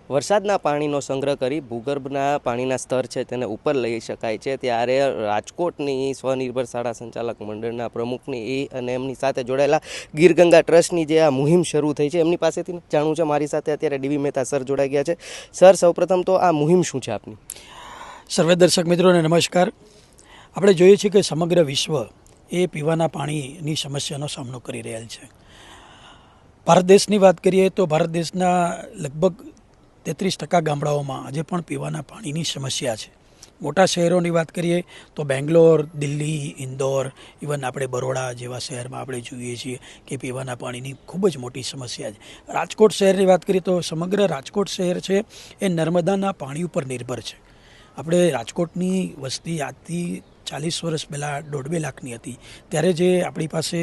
વરસાદના પાણીનો સંગ્રહ કરી ભૂગર્ભના પાણીના સ્તર છે તેને ઉપર લઈ શકાય છે, ત્યારે રાજકોટની સ્વનિર્ભર શાળા સંચાલક મંડળના પ્રમુખની અને એમની સાથે જોડાયેલા ગીર ગંગા ટ્રસ્ટની જે આ મુહિમ શરૂ થઈ છે એમની પાસેથી જાણવું છે. મારી સાથે અત્યારે ડીવી મહેતા સર જોડાઈ ગયા છે. સર, સૌપ્રથમ તો આ મુહિમ શું છે આપની? સર્વે દર્શક મિત્રોને નમસ્કાર. આપણે જોઈએ છીએ કે સમગ્ર વિશ્વ એ પીવાના પાણીની સમસ્યાનો સામનો કરી રહેલ છે. ભારત દેશની વાત કરીએ તો ભારત દેશના લગભગ 33% ગામડાઓમાં આજે પણ પીવાના પાણીની સમસ્યા છે. મોટા શહેરોની વાત કરીએ તો બેંગ્લોર, દિલ્હી, ઇન્દોર, ઇવન આપણે બરોડા જેવા શહેરમાં આપણે જોઈએ છીએ કે પીવાના પાણીની ખૂબ જ મોટી સમસ્યા છે. રાજકોટ શહેરની વાત કરીએ તો સમગ્ર રાજકોટ શહેર છે એ નર્મદાના પાણી ઉપર નિર્ભર છે. આપણે રાજકોટની વસ્તી આજથી 40 વર્ષ પહેલાં 1.5-2 લાખની હતી, ત્યારે જે આપણી પાસે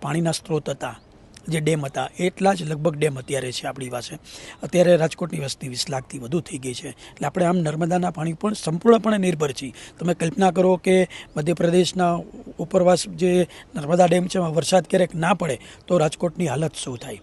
પાણીના સ્ત્રોત હતા, જે ડેમ હતા, એટલા જ લગભગ ડેમ અત્યારે છે આપણી પાસે. અત્યારે રાજકોટની વસ્તી 20 લાખથી વધુ થઈ ગઈ છે. એટલે આપણે આમ નર્મદાના પાણી પણ સંપૂર્ણપણે નિર્ભર છીએ. તમે કલ્પના કરો કે મધ્યપ્રદેશના ઉપરવાસ જે નર્મદા ડેમ છે એમાં વરસાદ ક્યારેક ના પડે તો રાજકોટની હાલત શું થાય.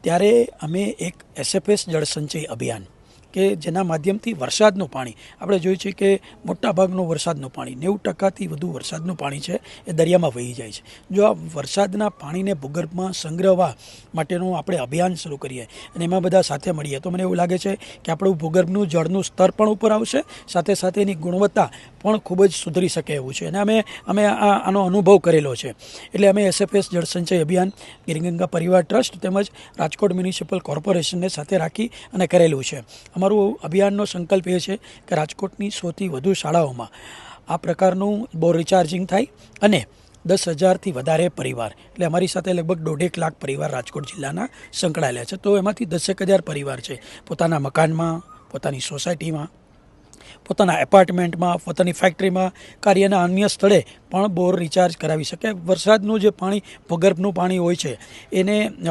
ત્યારે અમે એક SFS જળસંચય અભિયાન કે જેના માધ્યમથી વરસાદનું પાણી, આપણે જોઈએ છીએ કે મોટાભાગનું વરસાદનું પાણી 90%થી વધુ વરસાદનું પાણી છે એ દરિયામાં વહી જાય છે. જો આ વરસાદના પાણીને ભૂગર્ભમાં સંગ્રહવા માટેનું આપણે અભિયાન શરૂ કરીએ અને એમાં બધા સાથે મળીએ તો મને એવું લાગે છે કે આપણું ભૂગર્ભનું જળનું સ્તર પણ ઉપર આવશે, સાથે સાથે એની ગુણવત્તા પણ ખૂબ જ સુધરી શકે એવું છે. અને અમે આનો અનુભવ કરેલો છે. એટલે અમે SFS જળસંચય અભિયાન ગીરગંગા પરિવાર ટ્રસ્ટ તેમજ રાજકોટ મ્યુનિસિપલ કોર્પોરેશનને સાથે રાખી અને કરેલું છે. અમારું અભિયાનનો સંકલ્પ એ છે કે રાજકોટની 100થી વધુ શાળાઓમાં આ પ્રકારનું બોર રિચાર્જિંગ થાય અને 10,000થી વધારે પરિવાર, એટલે અમારી સાથે લગભગ 1.5 લાખ પરિવાર રાજકોટ જિલ્લાના સંકળાયેલા છે. તો એમાંથી 10,000 પરિવાર છે પોતાના મકાનમાં, પોતાની સોસાયટીમાં, પોતાના એપાર્ટમેન્ટમાં, પોતાની ફેક્ટરીમાં, કાર્યના અન્ય સ્થળે પણ બોર રિચાર્જ કરાવી શકે. વરસાદનું જે પાણી ભૂગર્ભનું પાણી હોય છે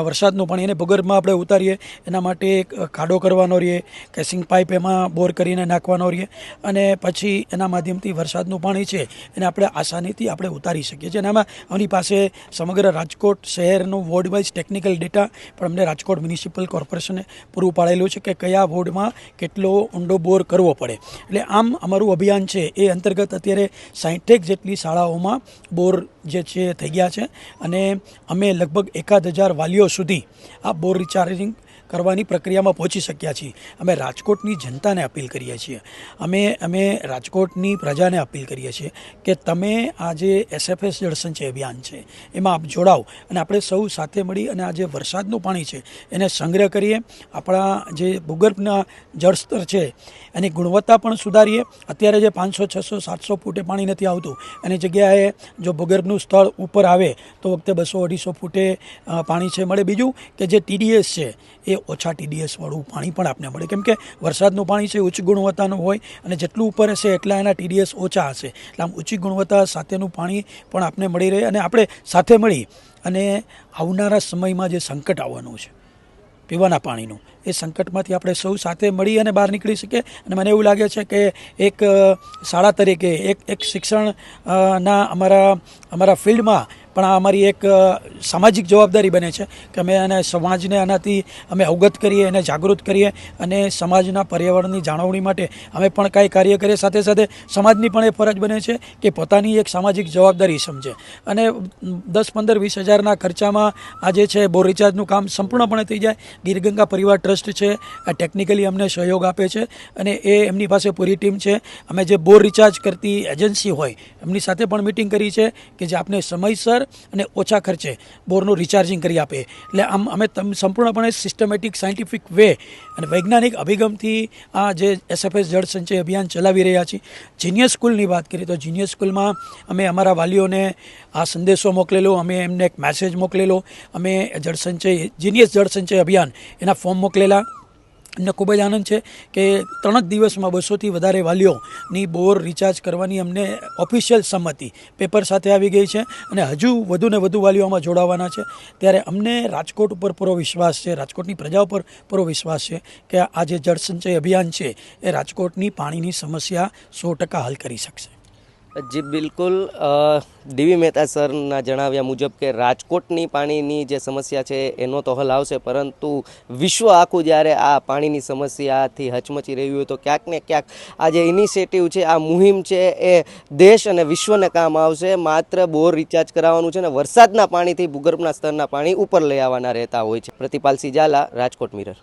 વરસાદનું પાણી એને ભૂગર્ભમાં આપણે ઉતારીએ એના માટે એક ખાડો કરવાનો રહીએ, કેસિંગ પાઇપ એમાં બોર કરીને નાખવાનો રહીએ અને પછી એના માધ્યમથી વરસાદનું પાણી છે એને આપણે આસાનીથી આપણે ઉતારી શકીએ છીએ. અને આમાં અમારી પાસે સમગ્ર રાજકોટ શહેરનું વોર્ડ વાઇઝ ટેકનિકલ ડેટા પણ અમને રાજકોટ મ્યુનિસિપલ કોર્પોરેશને પૂરું પાડેલું છે કે કયા વોર્ડમાં કેટલો ઊંડો બોર કરવો પડે. એટલે આમ અમારું અભિયાન છે એ અંતર્ગત અત્યારે 60 જેટલી શાળાઓમાં બોર જે છે થઈ ગયા છે અને અમે લગભગ 1,000 વાલીઓ સુધી આ બોર રિચાર્જિંગ કરવાની પ્રક્રિયામાં પહોંચી શક્યા છીએ. અમે રાજકોટની જનતાને અપીલ કરીએ છીએ, અમે રાજકોટની પ્રજાને અપીલ કરીએ છીએ કે તમે આ જે SFS જળસંચય અભિયાન છે એમાં આપ જોડાઓ અને આપણે સૌ સાથે મળી અને આ જે વરસાદનું પાણી છે એને સંગ્રહ કરીએ, આપણા જે ભૂગર્ભના જળસ્તર છે એની ગુણવત્તા પણ સુધારીએ. અત્યારે જે 500, 600, 700 ફૂટે પાણી નથી આવતું એની જગ્યાએ જો ભૂગર્ભનું સ્તર ઉપર આવે તો વખતે 200-250 ફૂટે પાણી છે મળે. બીજું કે જે TDS છે એ ઓછા TDS વાળું પાણી પણ આપને મળે, કેમ કે વરસાદનું પાણી છે ઉચ્ચ ગુણવત્તાનું હોય અને જેટલું ઉપર હશે એટલા એના TDS ઓછા હશે. એટલે આમ ઊંચી ગુણવત્તા સાથેનું પાણી પણ આપને મળી રહે અને આપણે સાથે મળી અને આવનારા સમયમાં જે સંકટ આવવાનું છે પીવાના પાણીનું, એ સંકટમાંથી આપણે સૌ સાથે મળી અને બહાર નીકળી શકીએ. અને મને એવું લાગે છે કે એક શાળા તરીકે એક શિક્ષણ ના અમારા ફિલ્ડમાં પણ આ અમારી એક સામાજિક જવાબદારી બને છે કે અમે એને સમાજને આનાથી અમે અવગત કરીએ, એને જાગૃત કરીએ અને સમાજના પર્યાવરણની જાળવણી માટે અમે પણ કાંઈ કાર્ય કરીએ. સાથે સાથે સમાજની પણ એ ફરજ બને છે કે પોતાની એક સામાજિક જવાબદારી સમજે અને 10-15-20 હજારના ખર્ચામાં આજે છે બોર રિચાર્જનું કામ સંપૂર્ણપણે થઈ જાય. ગીરગંગા પરિવાર ટ્રસ્ટ છે આ ટેકનિકલી અમને સહયોગ આપે છે અને એ એમની પાસે પૂરી ટીમ છે. અમે જે બોર રિચાર્જ કરતી એજન્સી હોય એમની સાથે પણ મિટિંગ કરી છે કે જે આપને સમયસર અને ઓછા ખર્ચે બોરનું રિચાર્જિંગ કરી આપે. એટલે આમ અમે સંપૂર્ણપણે સિસ્ટમેટિક, સાયન્ટિફિક વે અને વૈજ્ઞાનિક અભિગમથી આ જે SFS જળસંચય અભિયાન ચલાવી રહ્યા છીએ. જીનિયસ સ્કૂલની વાત કરીએ તો જીનિયસ સ્કૂલમાં અમે અમારા વાલીઓને આ સંદેશો મોકલેલો, અમે એમને એક મેસેજ મોકલેલો, અમે જીનિયસ જળસંચય અભિયાન એના ફોર્મ મોકલેલા. અમને ખૂબ જ આનંદ છે કે 3 જ દિવસમાં 200થી વધારે વાલીઓની બોર રિચાર્જ કરવાની અમને ઓફિશિયલ સંમતિ પેપર સાથે આવી ગઈ છે અને હજુ વધુને વધુ વાલીઓમાં જોડાવાના છે. ત્યારે અમને રાજકોટ ઉપર પૂરો વિશ્વાસ છે, રાજકોટની પ્રજા ઉપર પૂરો વિશ્વાસ છે કે આ જે જળસંચય અભિયાન છે એ રાજકોટની પાણીની સમસ્યા 100% હલ કરી શકશે. જી બિલકુલ ડીવી મહેતા સરના જણાવ્યા મુજબ કે રાજકોટની પાણીની જે સમસ્યા છે એનો તો હલ આવશે, પરંતુ વિશ્વ આખું જ્યારે આ પાણીની સમસ્યાથી હચમચી રહ્યું હોય તો ક્યાંક ને ક્યાંક આ જે ઇનિશિયેટિવ છે, આ મુહિમ છે એ દેશ અને વિશ્વને કામ આવશે. માત્ર બોર રિચાર્જ કરાવવાનું છે ને વરસાદના પાણીથી ભૂગર્ભના સ્તરના પાણી ઉપર લઈ આવવાના રહેતા હોય છે. પ્રતિપાલસિંહ ઝાલા, રાજકોટ મિરર.